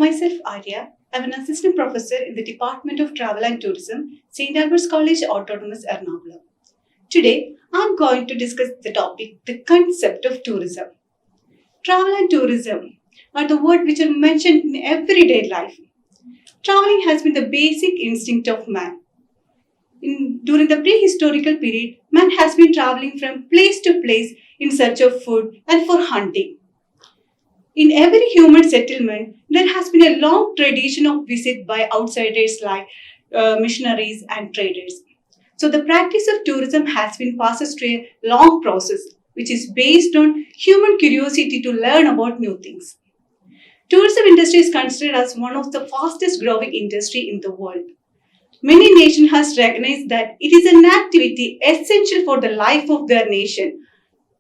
Myself, Arya. I'm an assistant professor in the Department of Travel and Tourism, St. Albert's College, Autonomous, Ernakulam. Today, I'm going to discuss the topic, the concept of tourism. Travel and tourism are the words which are mentioned in everyday life. Traveling has been the basic instinct of man. During the prehistorical period, man has been traveling from place to place in search of food and for hunting. In every human settlement, there has been a long tradition of visit by outsiders like missionaries and traders. So the practice of tourism has been passed through a long process, which is based on human curiosity to learn about new things. Tourism industry is considered as one of the fastest growing industry in the world. Many nations have recognized that it is an activity essential for the life of their nation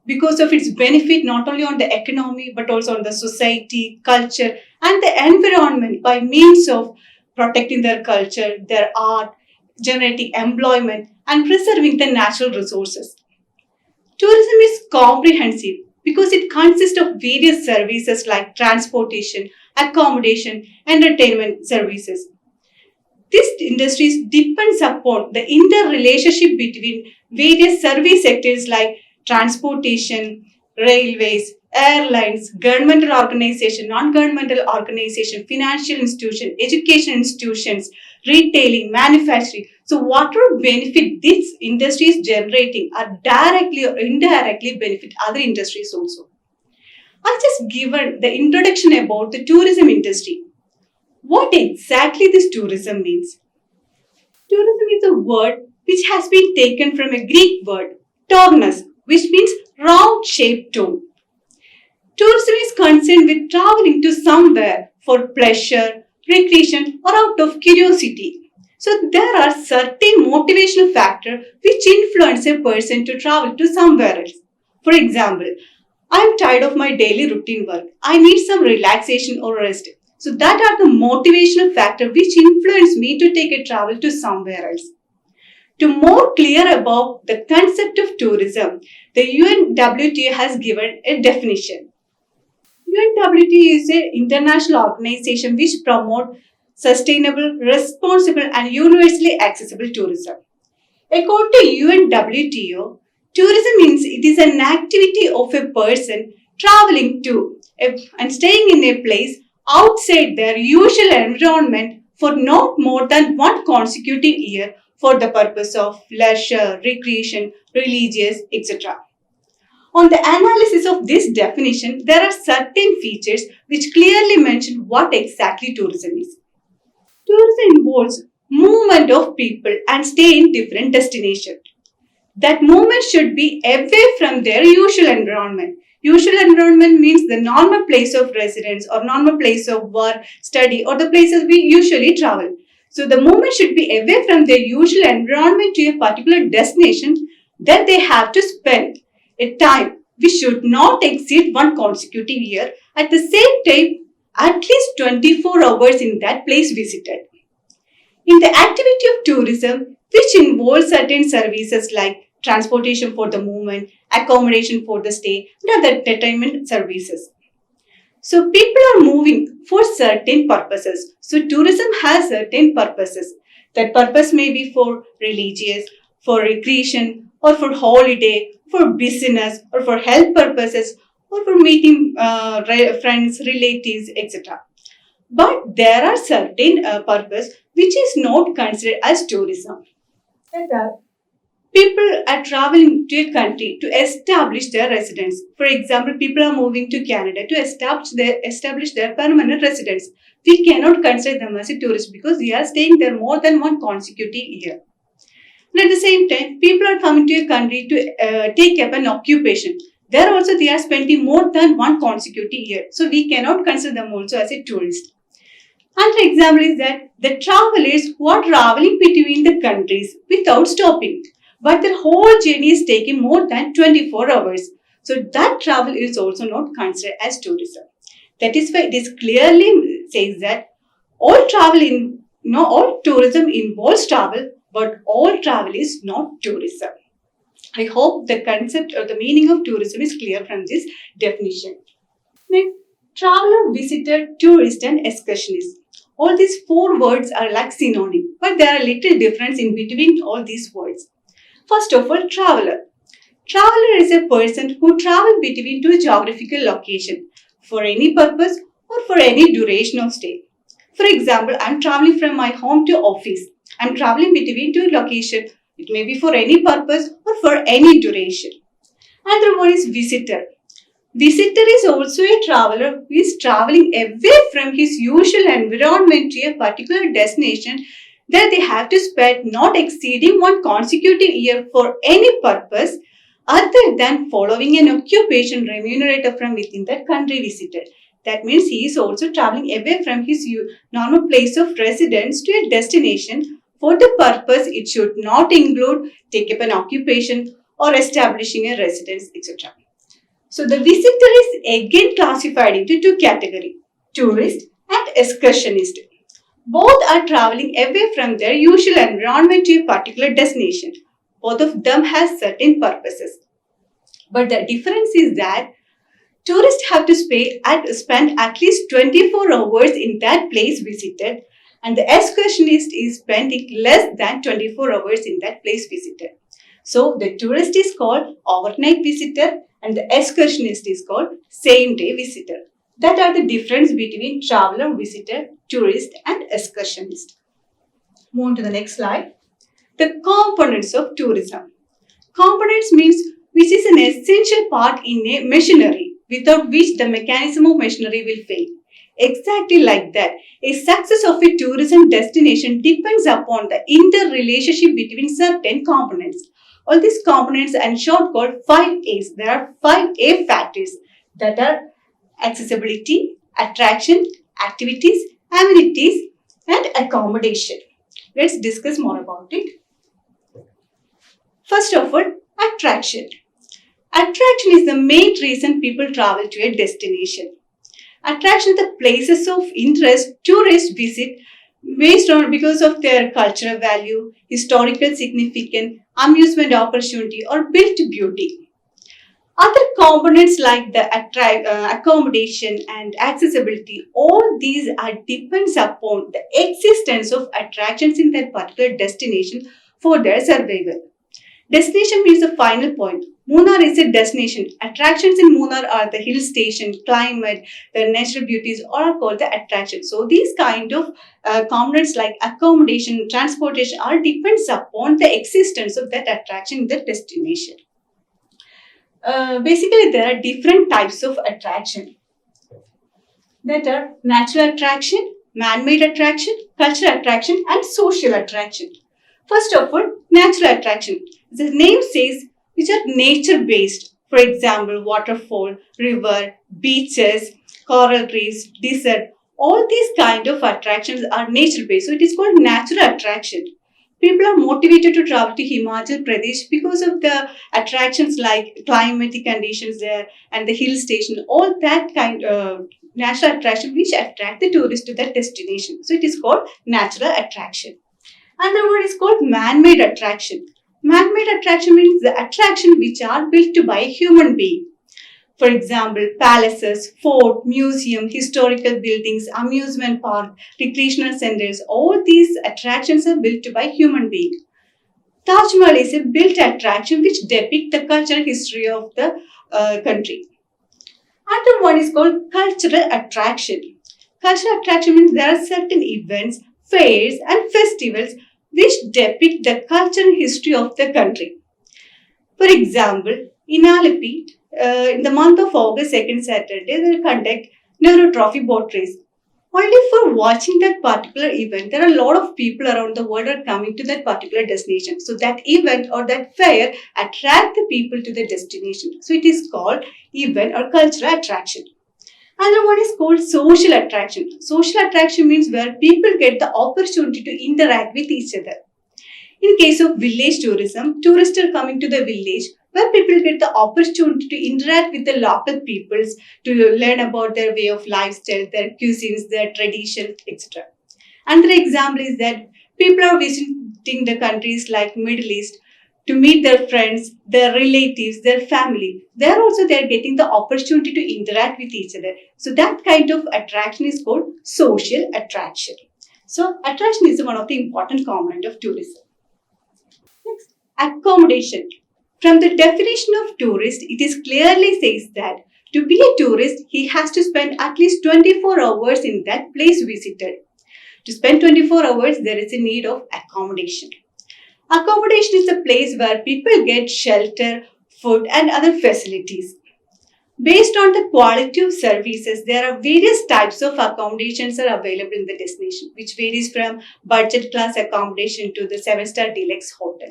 because of its benefit not only on the economy but also on the society, culture and the environment by means of protecting their culture, their art, generating employment and preserving the natural resources. Tourism is comprehensive because it consists of various services like transportation, accommodation, entertainment services. This industry depends upon the interrelationship between various service sectors like transportation, railways, airlines, governmental organization, non-governmental organization, financial institution, education institutions, retailing, manufacturing. So whatever benefit this industry is generating are directly or indirectly benefit other industries also. I've just given the introduction about the tourism industry. What exactly this tourism means? Tourism is a word which has been taken from a Greek word, tournos, which means round-shaped tour. Tourism is concerned with traveling to somewhere for pleasure, recreation or out of curiosity. So there are certain motivational factors which influence a person to travel to somewhere else. For example, I am tired of my daily routine work. I need some relaxation or rest. So that are the motivational factors which influence me to take a travel to somewhere else. To more clear about the concept of tourism, the UNWTO has given a definition. UNWTO is an international organization which promotes sustainable, responsible and universally accessible tourism. According to UNWTO, tourism means it is an activity of a person traveling to and staying in a place outside their usual environment for not more than one consecutive year for the purpose of leisure, recreation, religious, etc. On the analysis of this definition, there are certain features which clearly mention what exactly tourism is. Tourism involves movement of people and stay in different destinations. That movement should be away from their usual environment. Usual environment means the normal place of residence or normal place of work, study or the places we usually travel. So the movement should be away from their usual environment to a particular destination. Then they have to spend a time which should not exceed one consecutive year. At the same time, at least 24 hours in that place visited. In the activity of tourism, which involves certain services like transportation for the movement, accommodation for the stay, and other entertainment services. So people are moving for certain purposes. So tourism has certain purposes. That purpose may be for religious, for recreation, or for holiday, for business, or for health purposes, or for meeting friends, relatives, etc. But there are certain purposes which is not considered as tourism. That are people are traveling to a country to establish their residence. For example, people are moving to Canada to establish their permanent residence. We cannot consider them as a tourist because they are staying there more than one consecutive year. And at the same time, people are coming to a country to take up an occupation. There also they are spending more than one consecutive year. So we cannot consider them also as a tourist. Another example is that the travelers who are traveling between the countries without stopping, but their whole journey is taking more than 24 hours. So that travel is also not considered as tourism. That is why this clearly says that all tourism involves travel, but all travel is not tourism. I hope the concept or the meaning of tourism is clear from this definition. Next, Traveler, visitor, tourist and excursionist. All these four words are like synonym, but there are little difference in between all these words. First of all, traveler. Traveler is a person who travels between two geographical locations for any purpose or for any duration of stay. For example, I am traveling from my home to office. I am traveling between two locations. It may be for any purpose or for any duration. Another one is visitor. Visitor is also a traveler who is traveling away from his usual environment to a particular destination that they have to spend not exceeding one consecutive year for any purpose other than following an occupation remunerated from within that country visited. That means he is also traveling away from his normal place of residence to a destination for the purpose it should not include take up an occupation or establishing a residence, etc. So the visitor is again classified into two categories, tourist and excursionist. Both are traveling away from their usual environment to a particular destination. Both of them have certain purposes. But the difference is that tourists have to spend at least 24 hours in that place visited, and the excursionist is spending less than 24 hours in that place visited. So the tourist is called overnight visitor and the excursionist is called same day visitor. That are the difference between traveler, visitor, tourist and excursionist. Move on to the next slide. The components of tourism. Components means which is an essential part in a machinery without which the mechanism of machinery will fail. Exactly like that, a success of a tourism destination depends upon the interrelationship between certain components. All these components are in short called 5A's. There are 5A factors that are accessibility, attraction, activities, amenities and accommodation. Let's discuss more about it. First of all, attraction. Attraction is the main reason people travel to a destination. Attraction are the places of interest tourists visit because of their cultural value, historical significance, amusement opportunity or built beauty. Other components like the accommodation and accessibility, all these depends upon the existence of attractions in that particular destination for their survival. Destination means the final point. Munnar is a destination. Attractions in Munnar are the hill station, climate, the natural beauties all are called the attractions. So these kind of components like accommodation, transportation all depends upon the existence of that attraction in the destination. Basically, there are different types of attraction. That are natural attraction, man-made attraction, cultural attraction and social attraction. First of all, natural attraction. The name says which are nature-based. For example, waterfall, river, beaches, coral reefs, desert. All these kind of attractions are nature-based. So it is called natural attraction. People are motivated to travel to Himachal Pradesh because of the attractions like climatic conditions there and the hill station. All that kind of natural attraction which attract the tourists to that destination. So it is called natural attraction. Another word is called man-made attraction. Man-made attraction means the attraction which are built by a human being. For example, palaces, fort, museum, historical buildings, amusement park, recreational centers, all these attractions are built by human beings. Taj Mahal is a built attraction which depicts the cultural history of the country. Another one is called cultural attraction. Cultural attraction means there are certain events, fairs and festivals which depict the cultural history of the country. For example, in Alleppey, in the month of August, second Saturday, they will conduct Nehru Trophy boat race. Only for watching that particular event, there are a lot of people around the world are coming to that particular destination. So that event or that fair attract the people to the destination. So it is called event or cultural attraction. Another one is called social attraction. Social attraction means where people get the opportunity to interact with each other. In case of village tourism, tourists are coming to the village where people get the opportunity to interact with the local peoples to learn about their way of lifestyle, their cuisines, their traditions, etc. Another example is that people are visiting the countries like Middle East to meet their friends, their relatives, their family. They're getting the opportunity to interact with each other. So that kind of attraction is called social attraction. So attraction is one of the important component of tourism. Next, accommodation. From the definition of tourist, it is clearly says that to be a tourist, he has to spend at least 24 hours in that place visited. To spend 24 hours, there is a need of accommodation. Accommodation is a place where people get shelter, food and other facilities. Based on the quality of services, there are various types of accommodations are available in the destination, which varies from budget class accommodation to the 7-star deluxe hotel.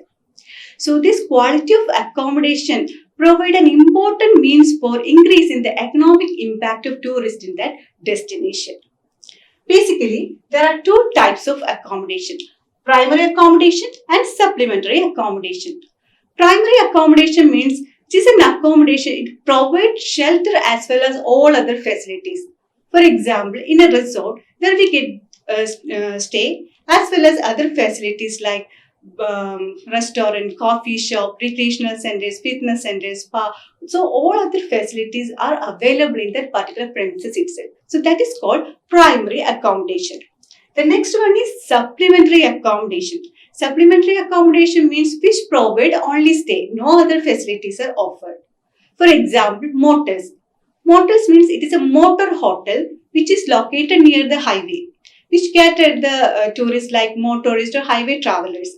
So this quality of accommodation provide an important means for increasing the economic impact of tourists in that destination. Basically, there are two types of accommodation: primary accommodation and supplementary accommodation. Primary accommodation means it is an accommodation, it provides shelter as well as all other facilities. For example, in a resort, there we get stay as well as other facilities like restaurant, coffee shop, recreational centers, fitness centers, spa. So all other facilities are available in that particular premises itself. So that is called primary accommodation. The next one is supplementary accommodation. Supplementary accommodation means which provide only stay, no other facilities are offered. For example, motels. Motels means it is a motor hotel which is located near the highway, which cater the tourists like motorists or highway travelers.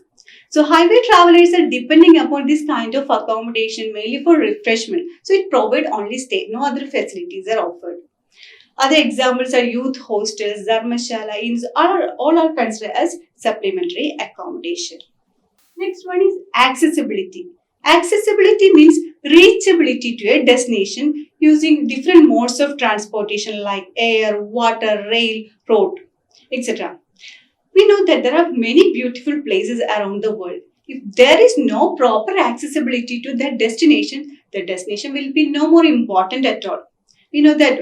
So highway travelers are depending upon this kind of accommodation mainly for refreshment. So it provides only stay, no other facilities are offered. Other examples are youth hostels, dharmashala, inns, all are considered as supplementary accommodation. Next one is accessibility. Accessibility means reachability to a destination using different modes of transportation like air, water, rail, road, etc. We know that there are many beautiful places around the world. If there is no proper accessibility to that destination, the destination will be no more important at all. We know that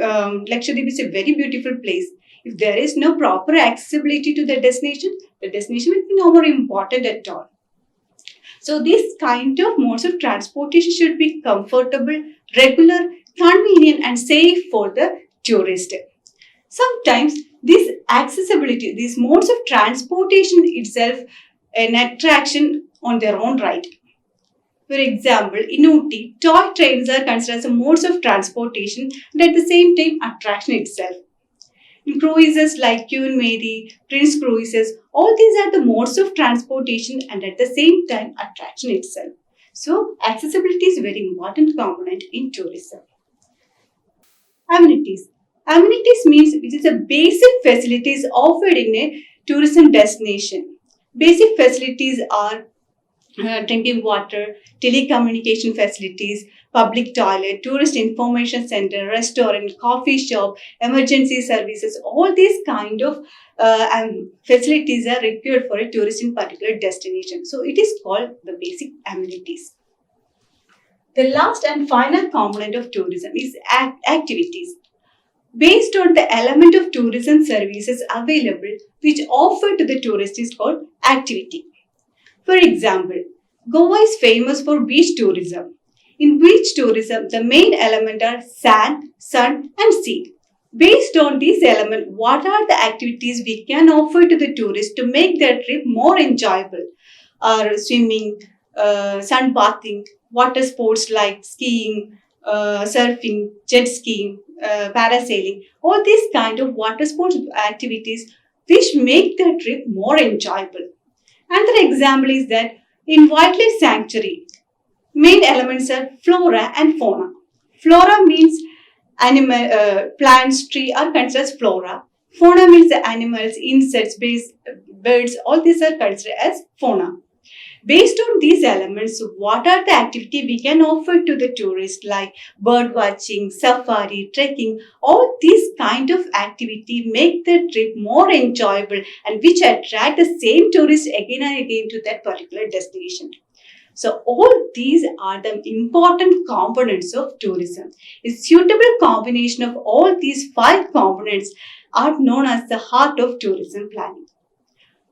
Lakshadweep is a very beautiful place. If there is no proper accessibility to the destination will be no more important at all. So this kind of modes of transportation should be comfortable, regular, convenient and safe for the tourist. Sometimes this accessibility, these modes of transportation itself an attraction on their own right. For example, in Ooty, toy trains are considered as a modes of transportation and at the same time attraction itself. In cruises like Queen Mary, Prince Cruises, all these are the modes of transportation and at the same time attraction itself. So accessibility is a very important component in tourism. Amenities. Amenities means it is a basic facilities offered in a tourism destination. Basic facilities are drinking water, telecommunication facilities, public toilet, tourist information center, restaurant, coffee shop, emergency services. All these kind of facilities are required for a tourist in particular destination. So it is called the basic amenities. The last and final component of tourism is activities. Based on the element of tourism services available which offer to the tourist is called activity. For example, Goa is famous for beach tourism. In beach tourism, the main element are sand, sun and sea. Based on these elements, what are the activities we can offer to the tourist to make their trip more enjoyable? Are swimming, sunbathing, water sports like skiing, surfing, jet skiing, parasailing, all these kind of water sports activities which make the trip more enjoyable. Another example is that in wildlife sanctuary, main elements are flora and fauna. Flora means animal, plants, tree are considered as flora. Fauna means the animals, insects, birds, all these are considered as fauna. Based on these elements, what are the activities we can offer to the tourist like bird watching, safari, trekking, all these kind of activity make the trip more enjoyable and which attract the same tourist again and again to that particular destination. So all these are the important components of tourism. A suitable combination of all these 5 components are known as the heart of tourism planning.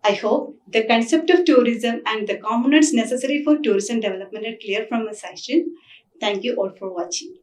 I hope the concept of tourism and the components necessary for tourism development are clear from my session. Thank you all for watching.